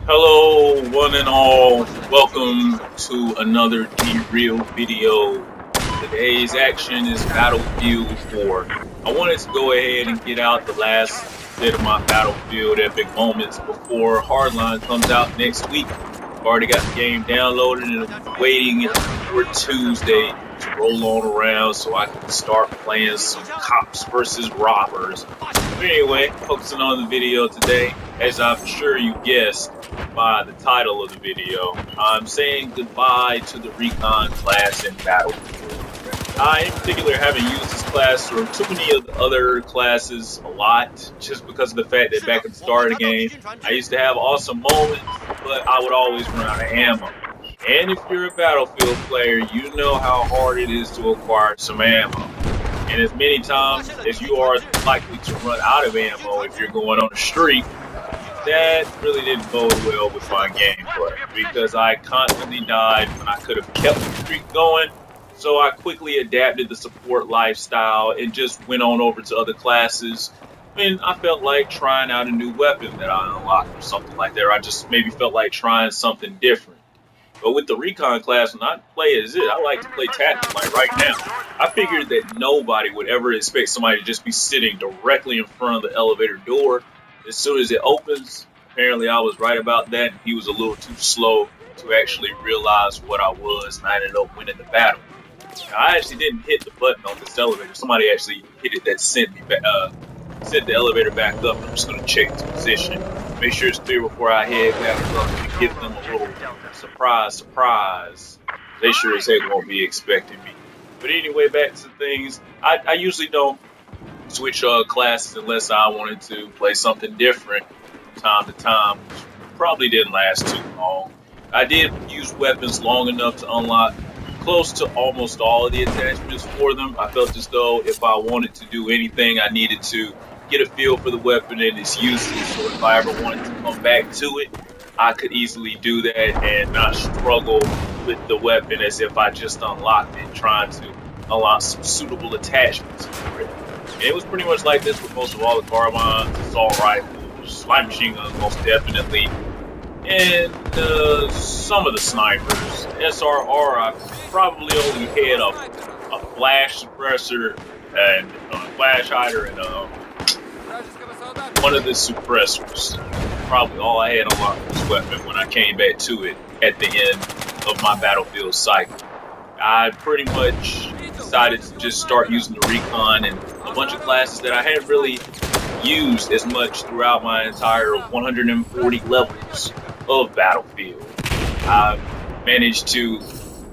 Hello, one and all. Welcome to another D-Real video. Today's action is Battlefield 4. I wanted to go ahead and get out the last bit of my Battlefield epic moments before Hardline comes out next week. I've already got the game downloaded and I'm waiting for Tuesday to roll on around so I can start playing some cops versus robbers. But anyway, focusing on the video today, as I'm sure you guessed by the title of the video, I'm saying goodbye to the recon class in Battlefield. I in particular haven't used this class or too many of the other classes a lot, just because of the fact that back at the start of the game, I used to have awesome moments, but I would always run out of ammo. And if you're a Battlefield player, you know how hard it is to acquire some ammo. And as many times as you are likely to run out of ammo if you're going on a streak, that really didn't bode well with my gameplay, because I constantly died when I could have kept the streak going. So I quickly adapted the support lifestyle and just went on over to other classes when I felt like trying out a new weapon that I unlocked or something like that, or I just maybe felt like trying something different. But with the recon class, when I play as it, I like to play tactical. Like right now, I figured that nobody would ever expect somebody to just be sitting directly in front of the elevator door as soon as it opens. Apparently I was right about that. He was a little too slow to actually realize what I was, and I ended up winning the battle. Now, I actually didn't hit the button on this elevator. Somebody actually hit it that sent me back, sent the elevator back up. I'm just going to check its position, make sure it's clear before I head back up, and give them a little surprise. They sure as heck won't be expecting me. But anyway, back to things. I usually don't switch classes unless I wanted to play something different from time to time, which probably didn't last too long. I did use weapons long enough to unlock close to almost all of the attachments for them. I felt as though if I wanted to do anything, I needed to get a feel for the weapon and its uses, so if I ever wanted to come back to it, I could easily do that and not struggle with the weapon as if I just unlocked it, trying to unlock some suitable attachments for it. And it was pretty much like this with most of all the carbines, assault rifles, light machine guns most definitely, and some of the snipers. SRR, I probably only had a flash suppressor and a flash hider and one of the suppressors. Probably all I had unlocked with this weapon when I came back to it at the end of my Battlefield cycle. I pretty much decided to just start using the recon and a bunch of classes that I hadn't really used as much throughout my entire 140 levels of Battlefield. I managed to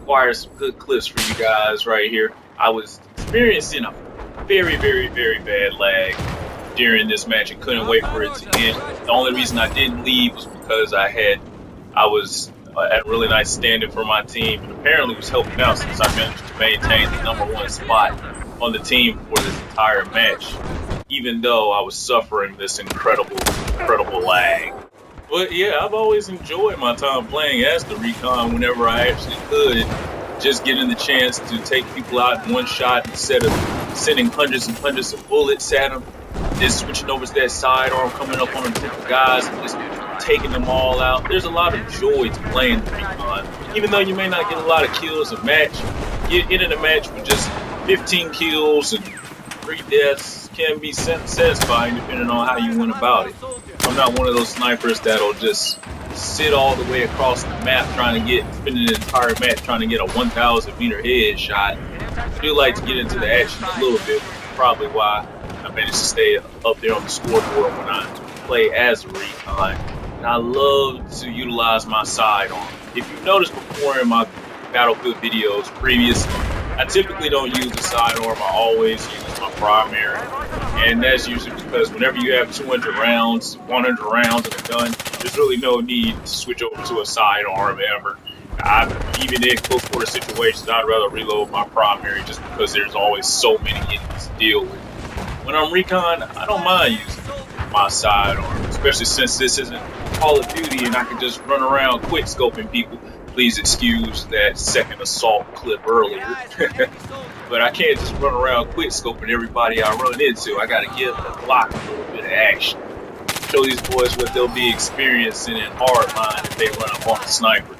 acquire some good clips for you guys right here. I was experiencing a very bad lag during this match and couldn't wait for it to end. The only reason I didn't leave was because I was at a really nice standing for my team, and apparently was helping out since I managed to maintain the #1 spot on the team for this entire match, even though I was suffering this incredible lag. But yeah, I've always enjoyed my time playing as the recon whenever I actually could. Just getting the chance to take people out in one shot instead of sending hundreds and hundreds of bullets at them. Just switching over to that sidearm, coming up on a group of guys and just taking them all out. There's a lot of joy to playing the recon. Even though you may not get a lot of kills a match, getting a match with just 15 kills and 3 deaths can be satisfying depending on how you went about it. I'm not one of those snipers that'll just sit all the way across the map spending an entire match trying to get a 1,000 meter headshot. I do like to get into the action a little bit, which is probably why I managed to stay up there on the scoreboard when I play as a recon. And I love to utilize my sidearm. If you've noticed before in my Battlefield videos previously, I typically don't use the sidearm. I always use my primary. And that's usually because whenever you have 200 rounds, 100 rounds in a gun, there's really no need to switch over to a sidearm ever. Even in close quarter situations, I'd rather reload my primary just because there's always so many enemies to deal with. When I'm recon, I don't mind using my sidearm, especially since this isn't Call of Duty and I can just run around quick scoping people. Please excuse that second assault clip earlier. But I can't just run around quick scoping everybody I run into. I gotta give the Glock a little bit of action. show these boys what they'll be experiencing in hardline if they run up on a sniper.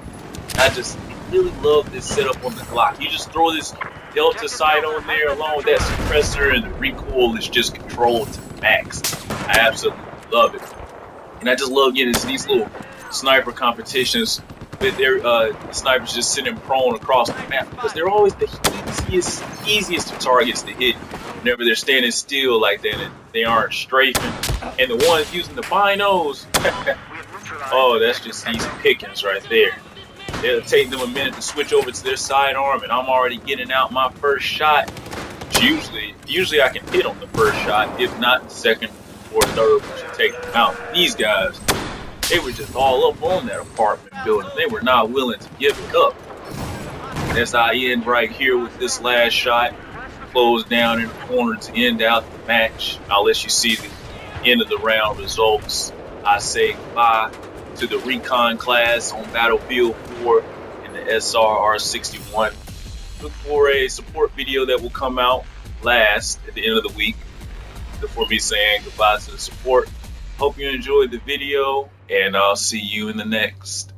I just really love this setup on the Glock. You just throw this Delta sight on there along with that suppressor, and the recoil is just controlled to the max. I absolutely love it. And I just love getting these little sniper competitions with their snipers just sitting prone across the map, because they're always the easiest targets to hit whenever they're standing still like that and they aren't strafing. And the ones using the binos, oh, that's just easy pickings right there. It'll take them a minute to switch over to their sidearm, and I'm already getting out my first shot. Usually I can hit on the first shot, if not the second or third, which should take them out. These guys, they were just all up on that apartment building. They were not willing to give it up. And as I end right here with this last shot, close down in the corner to end out the match, I'll let you see the end of the round results. I say goodbye to the recon class on Battlefield 4 and the SRR-61. Look for a support video that will come out last at the end of the week before me saying goodbye to the support. Hope you enjoyed the video, and I'll see you in the next.